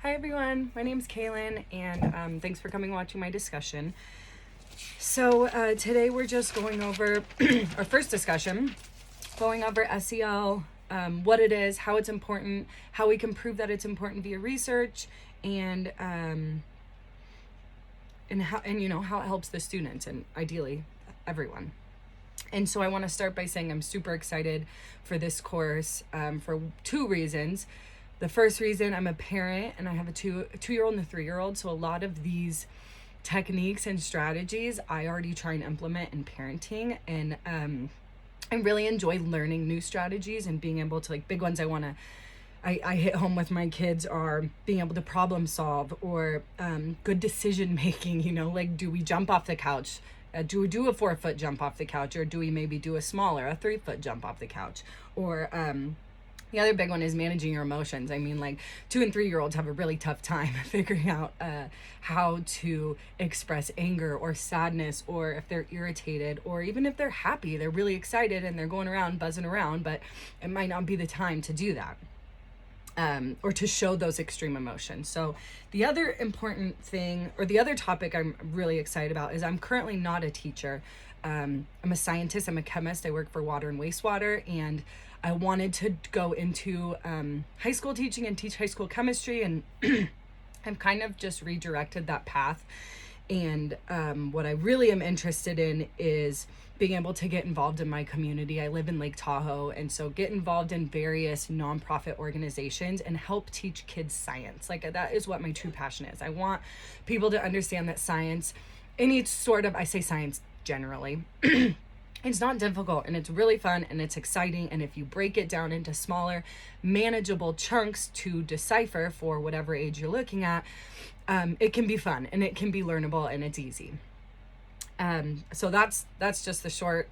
Hi everyone, my name's Kaylin, and thanks for coming watching my discussion. So today we're just going over our first discussion, going over SEL, what it is, how it's important, how we can prove that it's important via research, and how it helps the students and ideally everyone. And so I want to start by saying I'm super excited for this course for two reasons. The first reason, I'm a parent and I have a two-year-old and a 3-year-old. So a lot of these techniques and strategies I already try and implement in parenting. And I really enjoy learning new strategies and being able to, big ones I hit home with my kids are being able to problem solve or good decision making, do we jump off the couch? Do we do a 4-foot jump off the couch, or do we maybe do a 3-foot jump off the couch? Or the other big one is managing your emotions. I mean, 2 and 3-year-olds have a really tough time figuring out how to express anger or sadness, or if they're irritated, or even if they're happy, they're really excited and they're going around, buzzing around, but it might not be the time to do that. Or to show those extreme emotions. So the other important thing, or the other topic I'm really excited about, is I'm currently not a teacher. I'm a scientist, I'm a chemist, I work for water and wastewater, and I wanted to go into high school teaching and teach high school chemistry, and I've kind of just redirected that path. And what I really am interested in is being able to get involved in my community. I live in Lake Tahoe, and so get involved in various nonprofit organizations and help teach kids science. That is what my true passion is. I want people to understand that science, any sort of, I say science generally, it's not difficult, and it's really fun, and it's exciting, and if you break it down into smaller, manageable chunks to decipher for whatever age you're looking at, it can be fun, and it can be learnable, and it's easy. So that's just the short,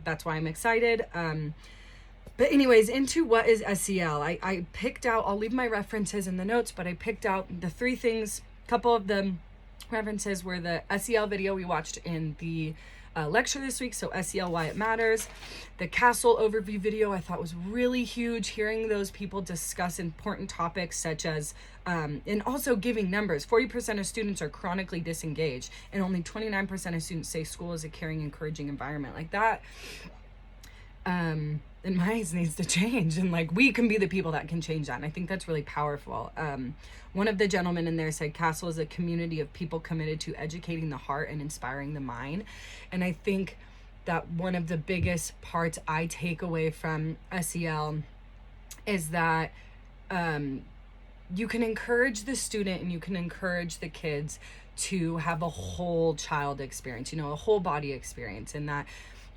that's why I'm excited. But anyways, into what is SEL. I picked out, I'll leave my references in the notes, but I picked out the 3 things. A couple of the references were the SEL video we watched in the lecture this week, so SEL, Why It Matters. The Castle overview video I thought was really huge, hearing those people discuss important topics such as, and also giving numbers. 40% of students are chronically disengaged, and only 29% of students say school is a caring, encouraging environment. That, in my eyes, needs to change, and we can be the people that can change that, and I think that's really powerful. One of the gentlemen in there said Castle is a community of people committed to educating the heart and inspiring the mind, and I think that one of the biggest parts I take away from SEL is that you can encourage the student and you can encourage the kids to have a whole child experience, a whole body experience, and that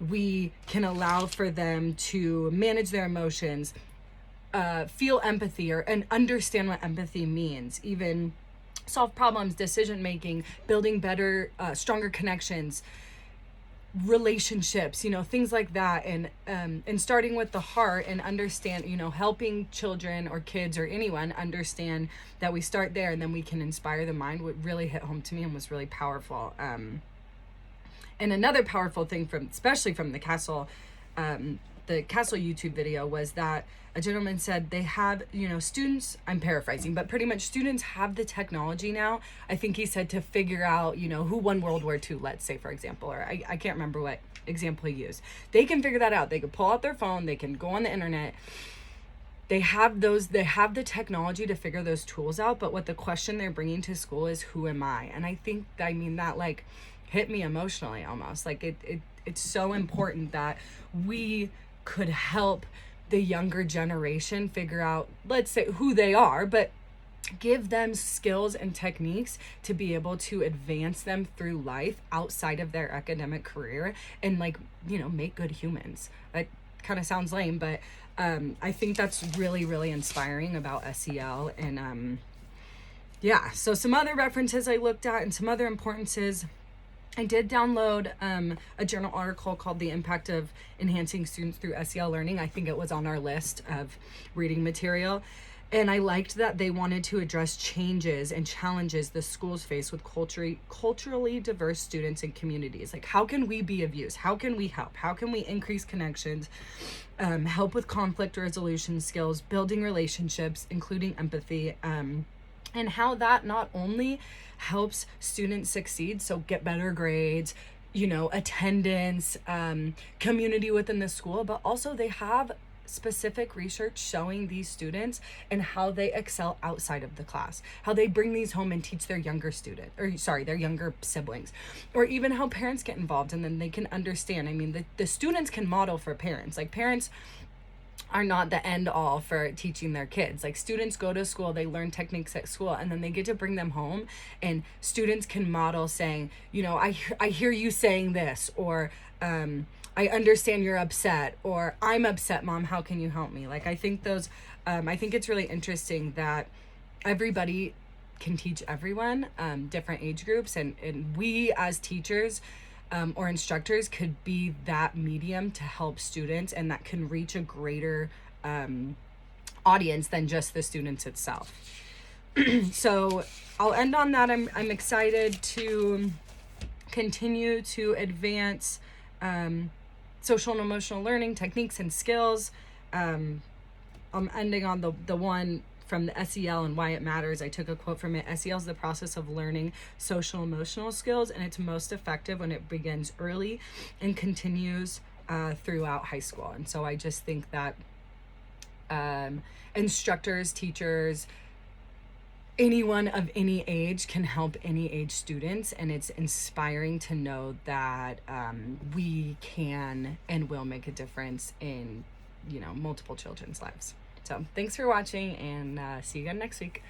we can allow for them to manage their emotions, feel empathy, and understand what empathy means, even solve problems, decision making, building better, stronger connections, relationships, things like that, and starting with the heart and understand, helping children or kids or anyone understand that we start there and then we can inspire the mind, would really hit home to me and was really powerful. And another powerful thing especially from the Castle YouTube video, was that a gentleman said they have, students, I'm paraphrasing, but pretty much students have the technology now, I think he said, to figure out, who won World War II, let's say, for example, or I can't remember what example he used. They can figure that out. They can pull out their phone, they can go on the internet. They have the technology to figure those tools out, but what the question they're bringing to school is, who am I? And I think, that hit me emotionally almost. It's so important that we could help the younger generation figure out, let's say, who they are, but give them skills and techniques to be able to advance them through life outside of their academic career and make good humans. That kind of sounds lame, but I think that's really, really inspiring about SEL. And so some other references I looked at and some other importances. I did download a journal article called The Impact of Enhancing Students Through SEL Learning. I think it was on our list of reading material. And I liked that they wanted to address changes and challenges the schools face with culturally diverse students and communities. How can we be of use? How can we help? How can we increase connections, help with conflict resolution skills, building relationships, including empathy, and how that not only helps students succeed, so get better grades, attendance, community within the school, but also they have specific research showing these students and how they excel outside of the class, how they bring these home and teach their younger their younger siblings, or even how parents get involved, and then they can understand. I mean, the students can model for parents. Like, parents are not the end all for teaching their kids. Like, students go to school, they learn techniques at school, and then they get to bring them home, and students can model saying, I hear you saying this, or I understand you're upset, or I'm upset, Mom, how can you help me? Like, I think it's really interesting that everybody can teach everyone, different age groups, and we as teachers or instructors could be that medium to help students, and that can reach a greater audience than just the students itself. So I'll end on that. I'm excited to continue to advance social and emotional learning techniques and skills. I'm ending on the one from the SEL and why it matters. I took a quote from it. SEL is the process of learning social emotional skills, and it's most effective when it begins early and continues throughout high school. And so I just think that instructors, teachers, anyone of any age can help any age students, and it's inspiring to know that we can and will make a difference in multiple children's lives. So thanks for watching, and see you again next week.